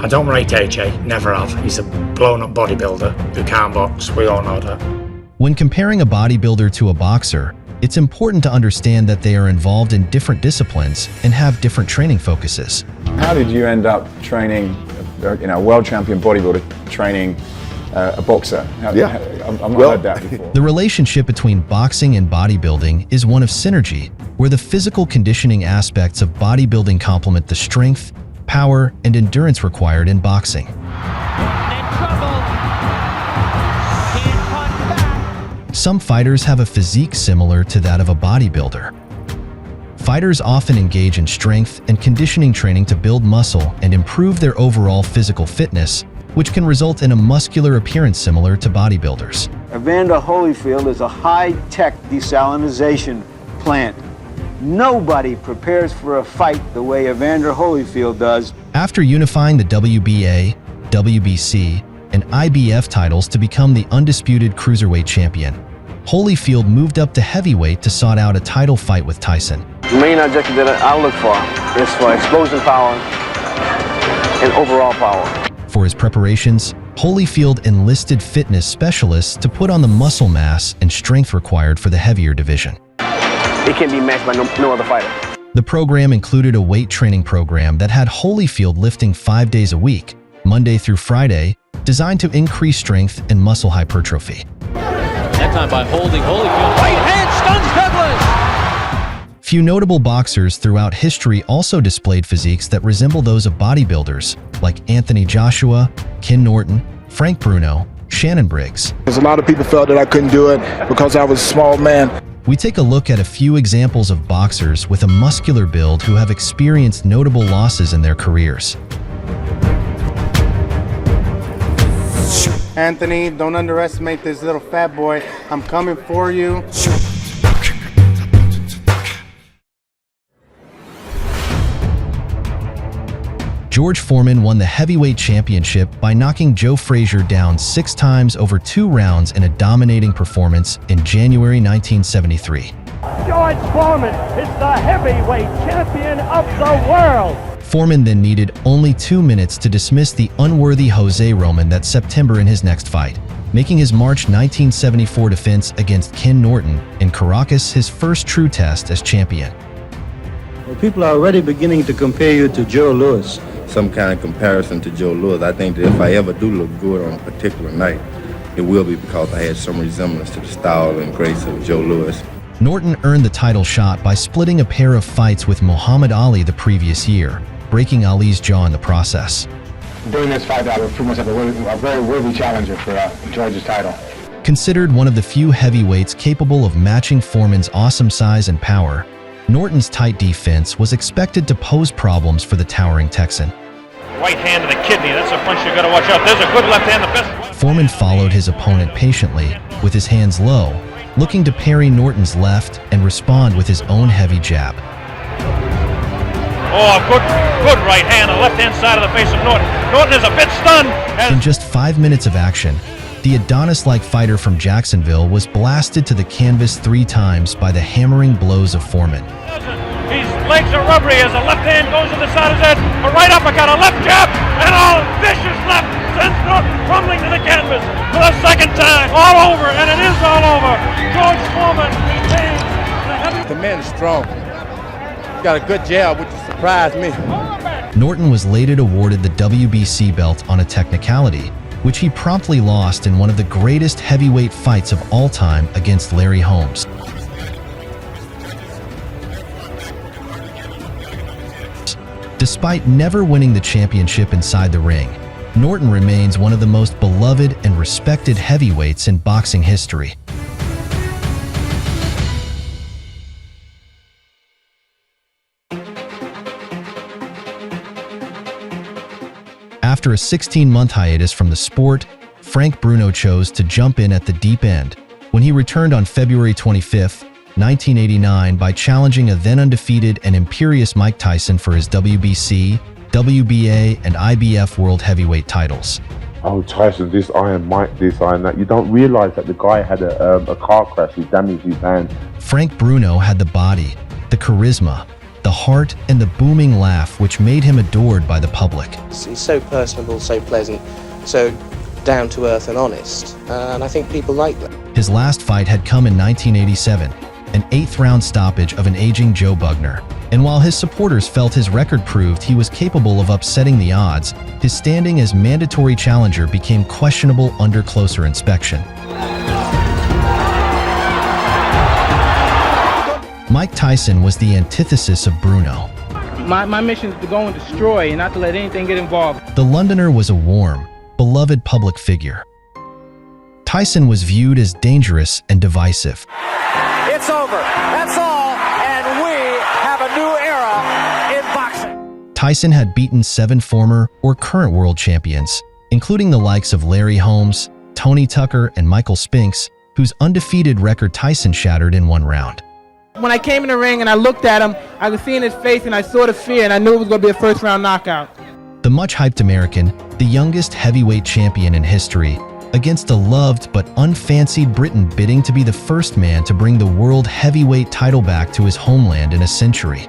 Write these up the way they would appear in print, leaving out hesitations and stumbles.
I don't rate AJ, never have. He's a blown-up bodybuilder who can't box, we all know that. When comparing a bodybuilder to a boxer, it's important to understand that they are involved in different disciplines and have different training focuses. How did you end up training, a world champion bodybuilder training a boxer? I've not heard that before. The relationship between boxing and bodybuilding is one of synergy, where the physical conditioning aspects of bodybuilding complement the strength, power, and endurance required in boxing. Some fighters have a physique similar to that of a bodybuilder. Fighters often engage in strength and conditioning training to build muscle and improve their overall physical fitness, which can result in a muscular appearance similar to bodybuilders. Evander Holyfield is a high-tech desalinization plant. Nobody prepares for a fight the way Evander Holyfield does. After unifying the WBA, WBC, and IBF titles to become the undisputed cruiserweight champion, Holyfield moved up to heavyweight to sought out a title fight with Tyson. The main objective that I look for is for explosion power and overall power. For his preparations, Holyfield enlisted fitness specialists to put on the muscle mass and strength required for the heavier division. It can be matched by no other fighter. The program included a weight training program that had Holyfield lifting 5 days a week, Monday through Friday, designed to increase strength and muscle hypertrophy. That time by holding Holyfield. Right hand stuns Douglas! Few notable boxers throughout history also displayed physiques that resemble those of bodybuilders, like Anthony Joshua, Ken Norton, Frank Bruno, Shannon Briggs. There's a lot of people felt that I couldn't do it because I was a small man. We take a look at a few examples of boxers with a muscular build who have experienced notable losses in their careers. Anthony, don't underestimate this little fat boy. I'm coming for you. George Foreman won the heavyweight championship by knocking Joe Frazier down 6 times over 2 rounds in a dominating performance in January 1973. George Foreman is the heavyweight champion of the world. Foreman then needed only 2 minutes to dismiss the unworthy Jose Roman that September in his next fight, making his March 1974 defense against Ken Norton in Caracas his first true test as champion. Well, people are already beginning to compare you to Joe Louis. Some kind of comparison to Joe Louis. I think that if I ever do look good on a particular night, it will be because I had some resemblance to the style and grace of Joe Louis. Norton earned the title shot by splitting a pair of fights with Muhammad Ali the previous year, breaking Ali's jaw in the process. During this fight, I would prove myself a very worthy challenger for George's title. Considered one of the few heavyweights capable of matching Foreman's awesome size and power, Norton's tight defense was expected to pose problems for the towering Texan. Right hand to the kidney, that's a punch you gotta watch out. There's a good left hand, the best. Foreman followed his opponent patiently, with his hands low, looking to parry Norton's left and respond with his own heavy jab. Oh, good right hand on the left-hand side of the face of Norton. Norton is a bit stunned. In just 5 minutes of action, the Adonis-like fighter from Jacksonville was blasted to the canvas 3 times by the hammering blows of Foreman. His legs are rubbery as the left hand goes to the side of his head. A right uppercut, a left jab, and a vicious left sends Norton crumbling to the canvas for the second time. All over, and it is all over. George Foreman retains the heavy. The man is strong. Got a good jab, which surprised me. Norton was later awarded the WBC belt on a technicality, which he promptly lost in one of the greatest heavyweight fights of all time against Larry Holmes. Despite never winning the championship inside the ring, Norton remains one of the most beloved and respected heavyweights in boxing history. After a 16-month hiatus from the sport, Frank Bruno chose to jump in at the deep end when he returned on February 25, 1989 by challenging a then-undefeated and imperious Mike Tyson for his WBC, WBA, and IBF World Heavyweight titles. Oh, Tyson this, Iron Mike this, Iron that. You don't realize that the guy had a car crash, he damaged his hand. Frank Bruno had the body, the charisma, the heart, and the booming laugh which made him adored by the public. He's so personable, so pleasant, so down to earth and honest, and I think people like that. His last fight had come in 1987, an 8th-round stoppage of an aging Joe Bugner. And while his supporters felt his record proved he was capable of upsetting the odds, his standing as mandatory challenger became questionable under closer inspection. Mike Tyson was the antithesis of Bruno. My mission is to go and destroy and not to let anything get involved. The Londoner was a warm, beloved public figure. Tyson was viewed as dangerous and divisive. It's over. That's all. And we have a new era in boxing. Tyson had beaten 7 former or current world champions, including the likes of Larry Holmes, Tony Tucker, and Michael Spinks, whose undefeated record Tyson shattered in 1 round. When I came in the ring and I looked at him, I could see in his face and I saw the fear and I knew it was going to be a first-round knockout. The much-hyped American, the youngest heavyweight champion in history, against a loved but unfancied Briton bidding to be the first man to bring the world heavyweight title back to his homeland in a century.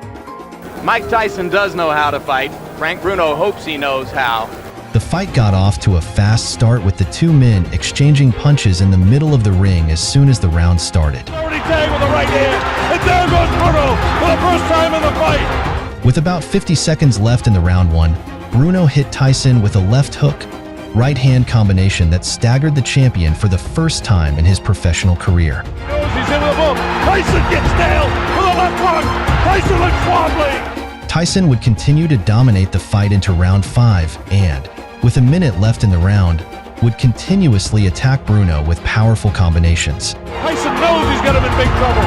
Mike Tyson does know how to fight. Frank Bruno hopes he knows how. The fight got off to a fast start with the 2 men exchanging punches in the middle of the ring as soon as the round started. Already tagged with the right hand, and there goes Bruno for the first time in the fight. With about 50 seconds left in the round 1, Bruno hit Tyson with a left hook, right-hand combination that staggered the champion for the first time in his professional career. He's in the book. Tyson gets nailed with a left hook. Tyson looks wobbly. Tyson would continue to dominate the fight into round 5 and, with a minute left in the round, would continuously attack Bruno with powerful combinations. Tyson knows he's got him in big trouble.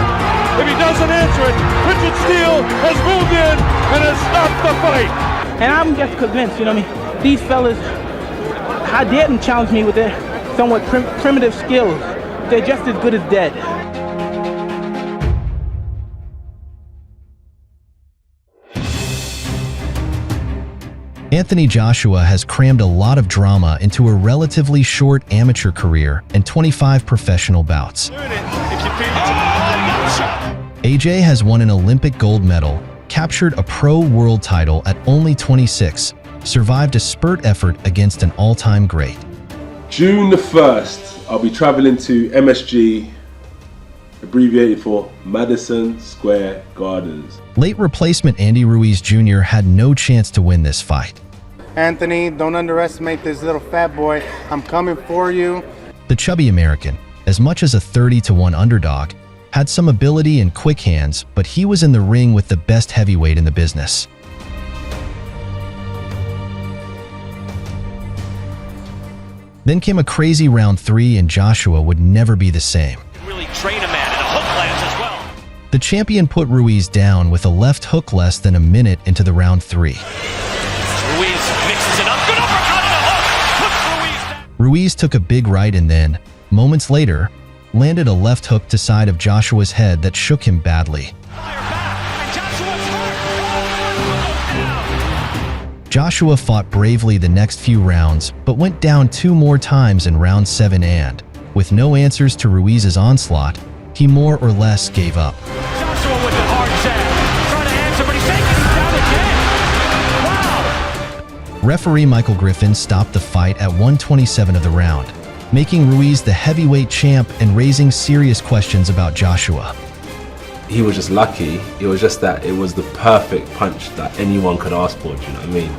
If he doesn't answer it, Richard Steele has moved in and has stopped the fight. And I'm just convinced, these fellas, how dare them challenge me with their somewhat primitive skills. They're just as good as dead. Anthony Joshua has crammed a lot of drama into a relatively short amateur career and 25 professional bouts. AJ has won an Olympic gold medal, captured a pro world title at only 26, survived a spurt effort against an all-time great. June the 1st, I'll be traveling to MSG, abbreviated for Madison Square Gardens. Late replacement Andy Ruiz Jr. had no chance to win this fight. Anthony, don't underestimate this little fat boy. I'm coming for you. The chubby American, as much as a 30-to-1 underdog, had some ability and quick hands, but he was in the ring with the best heavyweight in the business. Then came a crazy round 3 and Joshua would never be the same. Really train a man, and a hook lands as well. The champion put Ruiz down with a left hook less than a minute into the round 3. Ruiz mixes it up. Good uppercut and a hook. Puts Ruiz down. Ruiz took a big right and then, moments later, landed a left hook to side of Joshua's head that shook him badly. Joshua fought bravely the next few rounds, but went down 2 more times in round 7 and, with no answers to Ruiz's onslaught, he more or less gave up. Joshua with the hard jab. Trying to answer, but he's taking him down again. Wow. Referee Michael Griffin stopped the fight at 1:27 of the round, making Ruiz the heavyweight champ and raising serious questions about Joshua. He was just lucky. It was just that it was the perfect punch that anyone could ask for, do you know what I mean?